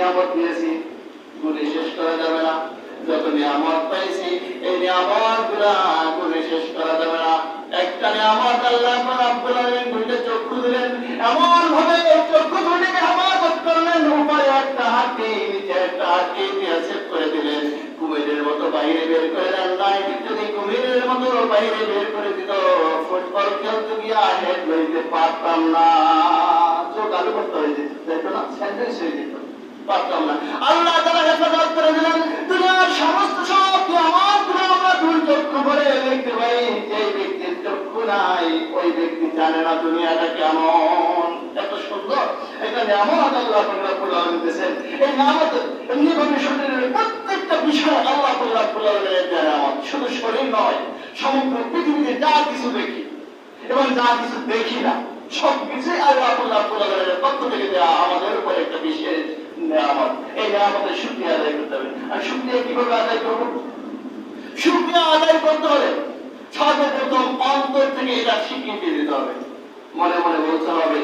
নিয়ামত দিয়েছি গুণে শেষ করা যাবে না। যত নিয়ামত পাইছি এই নিয়ামত গুলা গুণে শেষ করা যাবে না। একটা নিয়ামত আল্লাহ রাব্বুল আলামিন দুইটা চক্ষু দিলেন, এমন ভাবে চক্ষু দুটিকে হেফাজত করলেন, উপরে একটা হাড্ডি নিচে একটা হাড্ডি দিয়ে সেট করে দিলেন। কুমিরের মতো বাইরে বের করে দেন নাই। যদি কুমিরের মতো বাইরে বের করে দিত ফুটবল খেলতে গিয়া হেড লইতে পারতাম না, চোখ আলু করতে হয়ে যেত না, সেন্টেন্স হয়ে যেত, পারতাম না। আল্লাহ তাআলা হেফাজত করে দিলেন। দুনিয়ার সমস্ত শক্তি আমার আমরা দুই চক্ষু ভরে দেখতে পাই। যে ব্যক্তির চক্ষু নাই ওই ব্যক্তি জানে না দুনিয়াটা কেমন, এত সুন্দর এটা নিয়ামত আল্লাহ রাব্বুল আলামিন দিয়েছেন। এই নিয়ামত এমনি ভাবে শরীরের প্রত্যেকটা বিষয় আল্লাহ রাব্বুল আলামিনের নিয়ামত। শুধু শরীর নয়, সমগ্র পৃথিবীতে যা কিছু দেখি এবং যা কিছু দেখি না সবকিছুই আল্লাহ রাব্বুল আলামিনের পক্ষ থেকে দেওয়া আমাদের উপর একটা বিশেষ নিয়ামত। এই নিয়ামতের শুকরিয়া আদায় করতে হবে। আর শুকরিয়া কিভাবে আদায় করব? শুকরিয়া আদায় করতে হলে সর্বপ্রথম অন্তর থেকে এটা স্বীকৃতি দিতে হবে। মনে মনে বলতে হবে,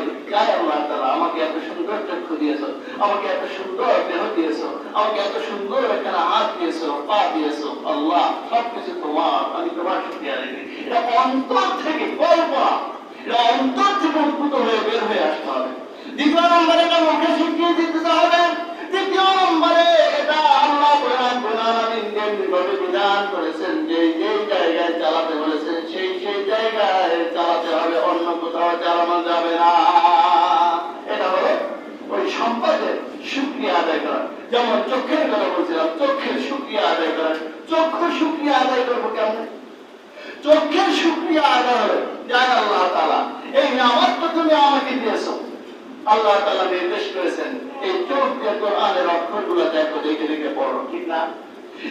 আল্লাহ তাআলা আমাকে এত সুন্দর চক্ষু দিয়েছো, আমাকে এত সুন্দর দেহ দিয়েছো, আমাকে এত সুন্দর একটা হাত দিয়েছো, পা দিয়েছো, আল্লাহ সবকিছু তোমার, আমি তোমার শুকরিয়া আদায় করি। এটা অন্তর থেকে কল্পনা, এটা অন্তর থেকে উদ্ভূত হয়ে বের হয়ে আসতে হবে। দ্বিতীয় নম্বরে এটা মুখে স্বীকৃতি দিতে হবে। তৃতীয় নম্বরে এটা আল্লাহ রাব্বুল আলামিন যেভাবে বিধান করেছেন, যে যেই জায়গায় চালাতে বলেছেন সেই সেই জায়গায় চালাতে হবে, অন্য কোথাও চালানো যাবে না। এটা হলো ওই সম্পদের শুকরিয়া আদায় করা। যেমন চোখের কথা বলছিলাম, চোখের শুকরিয়া আদায় করা। চক্ষু শুকরিয়া আদায় করবো কেমন? চোখের শুকরিয়া আদায় হবে, জান আল্লাহ তাআলা এই নিয়ামতটা তুমি আমাকে দিয়েছো। আল্লাহ তাআলা নির্দেশ করেছেন এই চোখ দিয়ে কোরআনের অক্ষরগুলো দেখো, দেখে দেখে পড়ো, ঠিক না?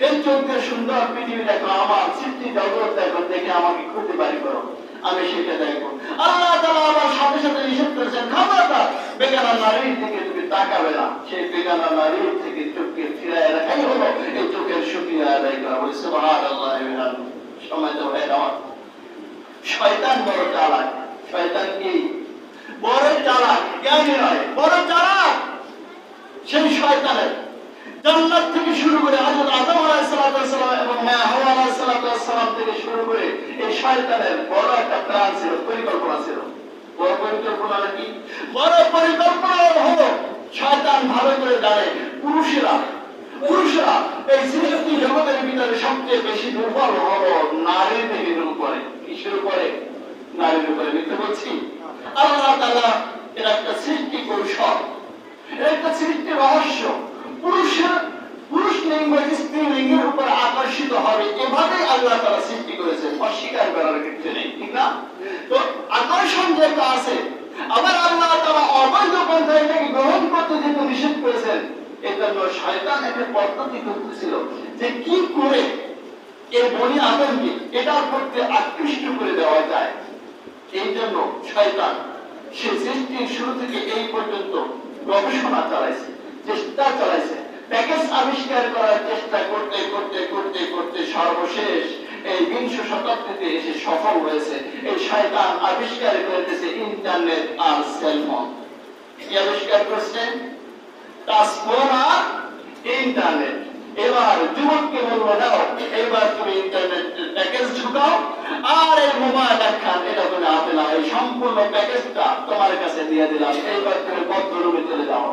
এই চোখ দিয়ে সুন্দর পৃথিবী দেখো, আমার সৃষ্টি জগৎ দেখো, দেখে আমাকে খুঁজে বাড়ি করো, আমি সেটা দেখবো। আল্লাহ তাআলা আবার সাথে সাথে নিষেধ করেছেন, খবরদার বেগানা নারীর দিকে তুমি তাকাবে না। সেই বেগানা নারীর থেকে চোখকে ফিরায় রাখাই হলো এই চোখের শুকরিয়া আদায় করা। বলি সুবহানাল্লাহ। সময় তো ভাই আমার, শয়তান বড় চালাক। শয়তান কি? বড় চালাক, জ্ঞানী নয়, বড় চালাক। সেই শয়তানের জান্নাত থেকে শুরু করে হযরত আদম আলাইহিস সালাম এবং মা হাওয়া আলাইহিস সালাম থেকে শুরু করে এই শয়তানের বড় একটা প্ল্যান ছিল, পরিকল্পনা ছিল। বড় পরিকল্পনা কি? বড় পরিকল্পনা হলো শয়তান ভালো করে জানে পুরুষরা এই সৃষ্টি জগতের ভিতরে সবচেয়ে বেশি দুর্বল হলো নারীদের উপরে। কিসের উপরে? নারীর উপরে। মিথ্যে বলছি? আল্লাহ তাআলা এর একটা সৃষ্টি কৌশল, একটা সৃষ্টি রহস্য। পুরুষ লিঙ্গ স্ত্রী লিঙ্গের উপর আকর্ষিত হবে, এভাবেই আল্লাহ তাআলা সৃষ্টি করেছেন, অস্বীকার করার কিছু নেই, ঠিক না? তো আকর্ষণ যেটা আছে, আবার আল্লাহ তাআলা অবৈধ পন্থায় এটাকে গ্রহণ করতে যেহেতু নিষেধ করেছেন, এজন্য শয়তান একটা পদ্ধতি করতেছিল যে কি করে এই বনি আদমকে এটার প্রতি আকৃষ্ট করে দেওয়া যায়। এই জন্য শয়তান সে সৃষ্টির শুরু থেকে এই পর্যন্ত গবেষণা চালাইছে, চেষ্টা চালাইছে, প্যাকেজ আবিষ্কার করার চেষ্টা করতে করতে করতে করতে সর্বশেষ এই 20 শতাব্দীতে এসে সফল হয়েছে। এই শয়তান আবিষ্কার করেছে ইন্টারনেট আর সেলফোন। কি আবিষ্কার করছে? টাচফোন আর ইন্টারনেট। এবার যুবককে বলবো, দাও এবার তুমি ইন্টারনেট প্যাকেজ ঢুকাও আর এই মোবাইল একখান, এটা তুমি হাতে নাও, এই সম্পূর্ণ প্যাকেজটা তোমার কাছে দিয়ে দিলাম, এইবার তুমি বদ্ধরূপে চলে যাও।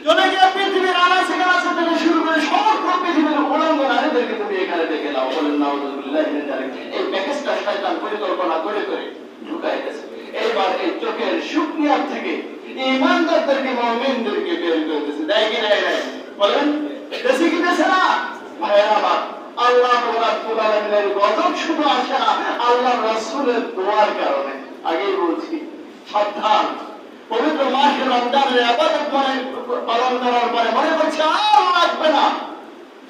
চলে গিয়ে পৃথিবীর আনাচে কানাচে থেকে শুরু করে সমগ্র পৃথিবীর উলঙ্গ নারীদেরকে তুমি এখানে দেখে নাও। বলেন নাউযুবিল্লাহি মিন যালিক। এই প্যাকেজটা শয়তান পরিকল্পনা করে করে ঢুকাই গেছে। এইবার এই চোখের শুকরিয়া থেকে ঈমানদারদেরকে, মুমিনদেরকে বের করে দিয়েছে। দেয় কি দেয় নাই? বলেন দেশে কি দেশে না? ভাইরা আমার, আল্লাহ রাব্বুল আলামিনের গজব শুধু আসে না আল্লাহর রাসূলের দোয়ার কারণে। আগেই বলছি, সাবধান। পবিত্র মাসে রমজানের ইবাদত পালন করার পরে মনে করছে আর লাগবে না,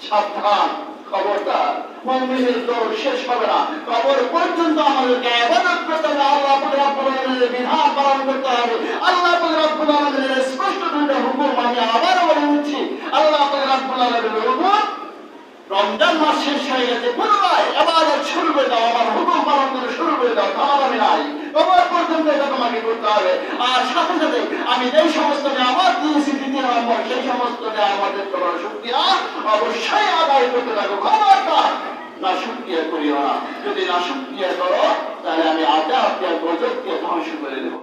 সাবধান, খবরদার। মুমিনের দৌড় শেষ হবে না, কবর পর্যন্ত আমাদেরকে ইবাদত করতে হবে, আল্লাহ রাব্বুল আলামিনের বিধান পালন করতে হবে। আল্লাহ রাব্বুল আলামিনের স্পষ্ট দুইটা হুকুম আমি আবারও বলে দিচ্ছি। আল্লাহ রাব্বুল আলামিনের হুকুম, রমজান মাস শেষ হয়ে গেছে, পুনরায় ইবাদত শুরু করে দাও, আমার হুকুম পালন করে শুরু করে দাও, থামাবামি নাই, কবর পর্যন্ত এটা তোমাকে করতে হবে। আর সাথে সাথে আমি যেই সমস্ত নিয়ামত দিয়েছি, দ্বিতীয় নম্বর, সেই সমস্ত সমস্ত নিয়ামতের তোমার শুকরিয়া অবশ্যই আদায় করতে থাকো। খবরদার না শুকরিয়া করিও না। যদি না শুকরিয়া করো তাহলে আমি আজাব দিয়ে গজব দিয়ে ধ্বংস করে দেবো।